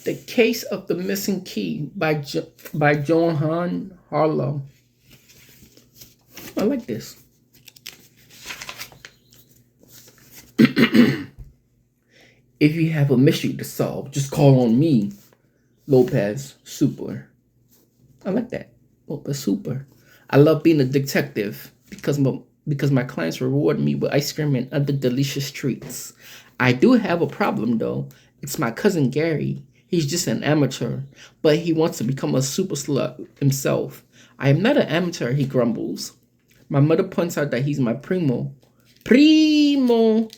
The Case of the Missing Key by Joan Harlow. I like this. If you have a mystery to solve, just call on me, Lopez Super. I like that. Lopez Super. I love being a detective because my clients reward me with ice cream and other delicious treats. I do have a problem though. It's my cousin Gary. He's just an amateur, but he wants to become a super slut himself. I am not an amateur, he grumbles. My mother points out that he's my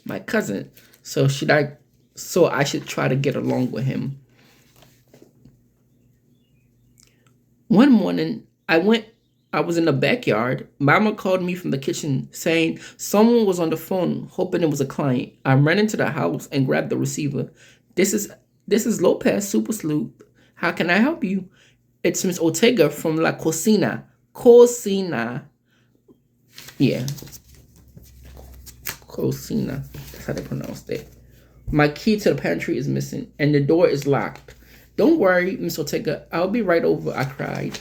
my cousin. So I should try to get along with him. One morning, I was in the backyard. Mama called me from the kitchen saying someone was on the phone, hoping it was a client. I ran into the house and grabbed the receiver. This is this is Lopez Super Sloop. How can I help you? It's Miss Ortega from La Cocina. Cocina. Yeah, Cocina. That's how they pronounce it. My key to the pantry is missing, and the door is locked. Don't worry, Miss Ortega. I'll be right over, I cried.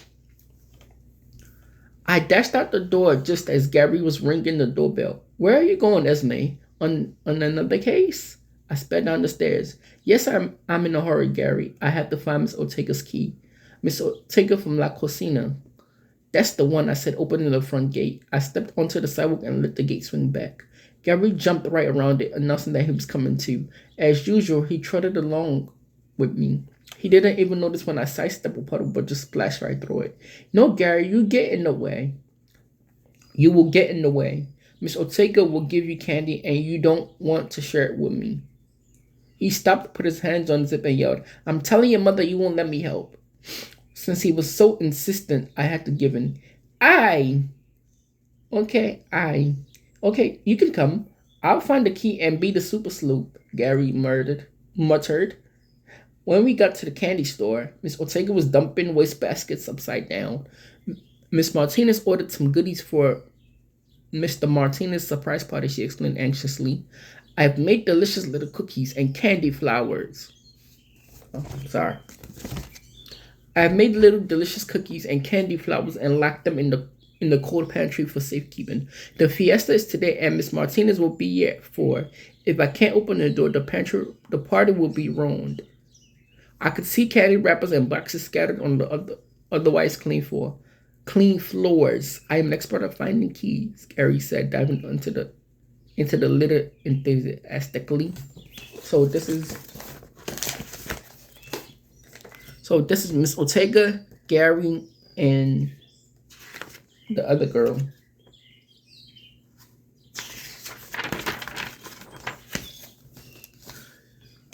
I dashed out the door just as Gary was ringing the doorbell. Where are you going, Esme? On another case? I sped down the stairs. Yes, I'm in a hurry, Gary. I have to find Miss Ortega's key. Miss Ortega from La Cocina. That's the one, I said, opening the front gate. I stepped onto the sidewalk and let the gate swing back. Gary jumped right around it, announcing that he was coming too. As usual, he trotted along with me. He didn't even notice when I sidestepped a puddle, but just splashed right through it. No, Gary, you get in the way. You will get in the way. Miss Ortega will give you candy, and you don't want to share it with me. He stopped, put his hands on the zip, and yelled, I'm telling your mother you won't let me help. Since he was so insistent, I had to give in. Okay, Okay, you can come. I'll find the key and be the super sloop, Gary muttered. When we got to the candy store, Miss Ortega was dumping waste baskets upside down. Miss Martinez ordered some goodies for Mr. Martinez's surprise party, she explained anxiously. I've made delicious little cookies and candy flowers. Oh, sorry. I've made little delicious cookies and candy flowers and locked them in the cold pantry for safekeeping. The fiesta is today and Miss Martinez will be here at 4. If I can't open the door, the party will be ruined. I could see candy wrappers and boxes scattered on the otherwise clean floors. I am an expert at finding keys, Gary said, diving into the litter enthusiastically. So this is Miss Ortega, Gary, and the other girl.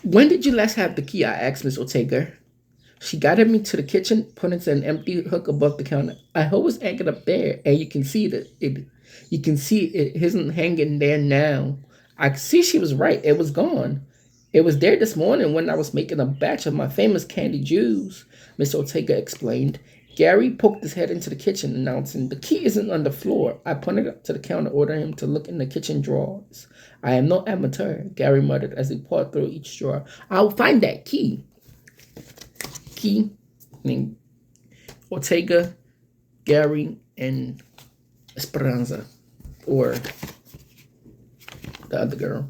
When did you last have the key? I asked Miss Ortega. She guided me to the kitchen, pointing to an empty hook above the counter. I hope it's anchored up there, and you can see it isn't hanging there now. I could see she was right. It was gone. It was there this morning when I was making a batch of my famous candy Jews, Miss Ortega explained. Gary poked his head into the kitchen, announcing, the key isn't on the floor. I pointed up to the counter, ordering him to look in the kitchen drawers. I am no amateur, Gary muttered as he pawed through each drawer. I'll find that key. Key, named Ortega, Gary, and Esperanza, or the other girl.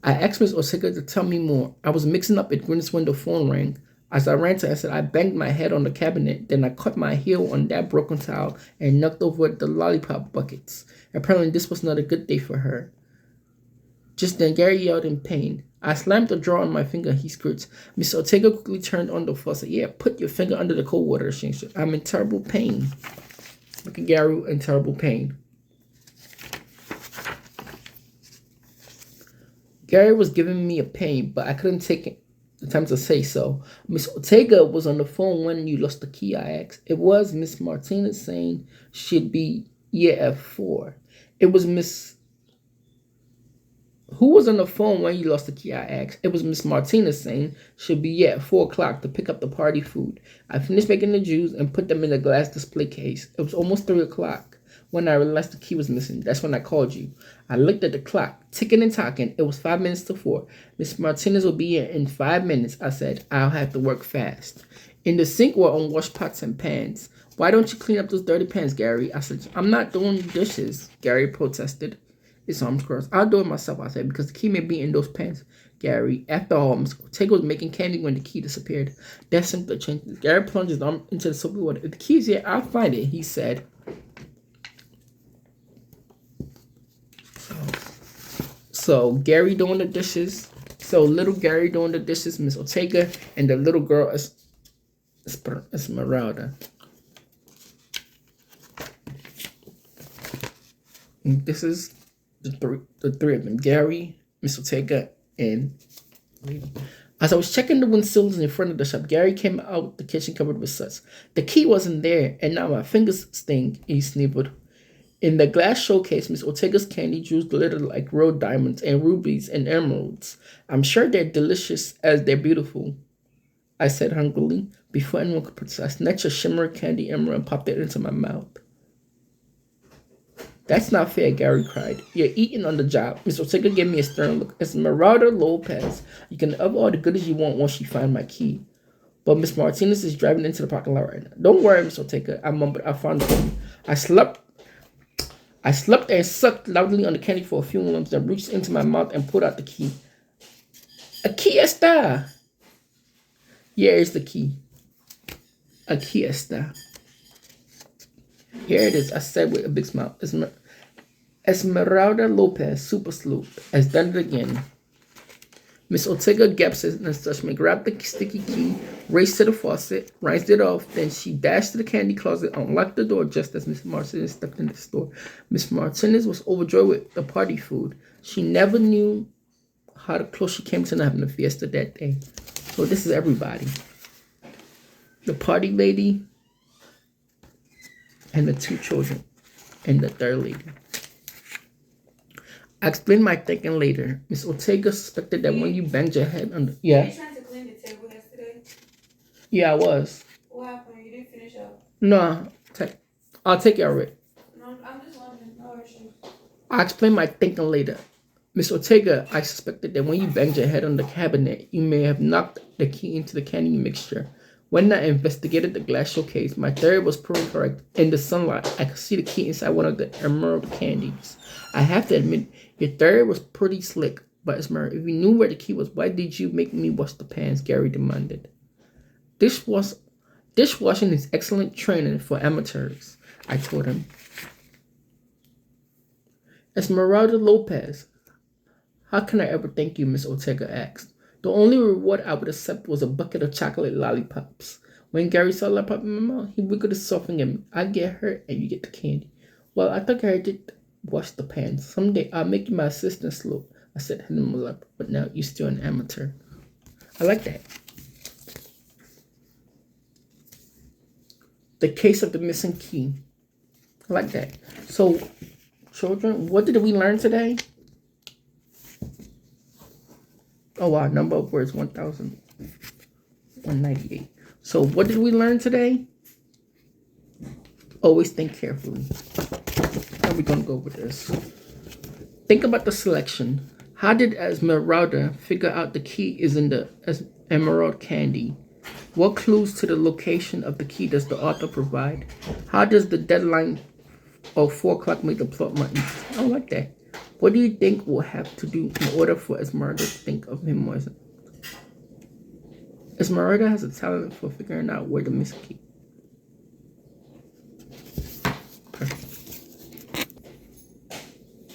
I asked Miss Ortega to tell me more. I was mixing up ingredients when the phone rang. As I ran to her, I said, I banged my head on the cabinet. Then I cut my heel on that broken tile and knocked over the lollipop buckets. Apparently, this was not a good day for her. Just then, Gary yelled in pain. I slammed the drawer on my finger, he screeched. Miss Ortega quickly turned on the faucet. Yeah, put your finger under the cold water, she said. I'm in terrible pain. Look at Gary in terrible pain. Gary was giving me a pain, but I couldn't take the time to say so. Miss Ortega was on the phone when you lost the key, I asked. It was Miss Martinez saying she'd be here at 4. It was Miss... Who was on the phone when you lost the key, I asked. It was Miss Martinez saying she'd be here at 4 o'clock to pick up the party food. I finished making the Jews and put them in a glass display case. It was almost 3 o'clock. When I realized the key was missing, that's when I called you. I looked at the clock, ticking and talking. It was 5 minutes to 4. Miss Martinez will be here in 5 minutes. I said, I'll have to work fast. In the sink were unwashed pots and pans. Why don't you clean up those dirty pans, Gary? I said, I'm not doing dishes, Gary protested. His arms crossed. I'll do it myself, I said, because the key may be in those pans, Gary. After all, Miss Ortega was making candy when the key disappeared. That simply changed. Gary plunged his arm into the soapy water. If the key's here, I'll find it, he said. So Gary doing the dishes. So little Gary doing the dishes, Miss Ortega, and the little girl is Esmeralda. And this is the three of them, Gary, Miss Ortega, and as I was checking the windsills in front of the shop, Gary came out the kitchen covered with suds. The key wasn't there, and now my fingers sting, he sniveled. In the glass showcase, Miss Ortega's candy jewels glittered like real diamonds and rubies and emeralds. I'm sure they're delicious as they're beautiful, I said hungrily. Before anyone could protest, I snatched a shimmering candy emerald and popped it into my mouth. That's not fair, Gary cried. You're eating on the job. Miss Ortega gave me a stern look. Esmeralda Lopez. You can have all the goodies you want once you find my key. But Miss Martinez is driving into the parking lot right now. Don't worry, Miss Ortega. I mumbled. I found the key. I slept and sucked loudly on the candy for a few moments, then reached into my mouth and pulled out the key. Aquí está. Here is the key. Aquí está. Here it is, I said with a big smile. Esmeralda Lopez, super sleuth, has done it again. Miss Ortega gasped in astonishment, grabbed the sticky key, raced to the faucet, rinsed it off, then she dashed to the candy closet, unlocked the door just as Miss Martinez stepped in the store. Miss Martinez was overjoyed with the party food. She never knew how close she came to not having a fiesta that day. So this is everybody. The party lady, and the 2 children, and the third lady. I explained my thinking later. Miss Ortega suspected that when you banged your head on the... Yeah? Were you trying to clean the table yesterday? Yeah, I was. What happened? You didn't finish up? No, I'll take care of it. No, I'm just wondering. No issues. I explained my thinking later. Miss Ortega, I suspected that when you banged your head on the cabinet, you may have knocked the key into the candy mixture. When I investigated the glass showcase, my theory was proven correct. In the sunlight, I could see the key inside one of the emerald candies. I have to admit, your theory was pretty slick, but Esmeralda, if you knew where the key was, why did you make me wash the pans? Gary demanded. Dishwashing is excellent training for amateurs, I told him. Esmeralda Lopez. How can I ever thank you? Miss Ortega asked. The only reward I would accept was a bucket of chocolate lollipops. When Gary saw a lollipop in my mouth, he wiggled his soft finger at me. I get hurt and you get the candy. Well, I thought Gary did wash the pans. Someday I'll make you my assistant, Slope. I said, handing him up, but now you're still an amateur. I like that. The case of the missing key. I like that. So, children, what did we learn today? Oh, wow. Number of words, 1,198. So what did we learn today? Always think carefully. How are we going to go with this? Think about the selection. How did Esmeralda figure out the key is in the emerald candy? What clues to the location of the key does the author provide? How does the deadline of 4 o'clock make the plot more interesting? I like that. What do you think we'll have to do in order for Esmeralda to think of him more? Esmeralda has a talent for figuring out where the missing key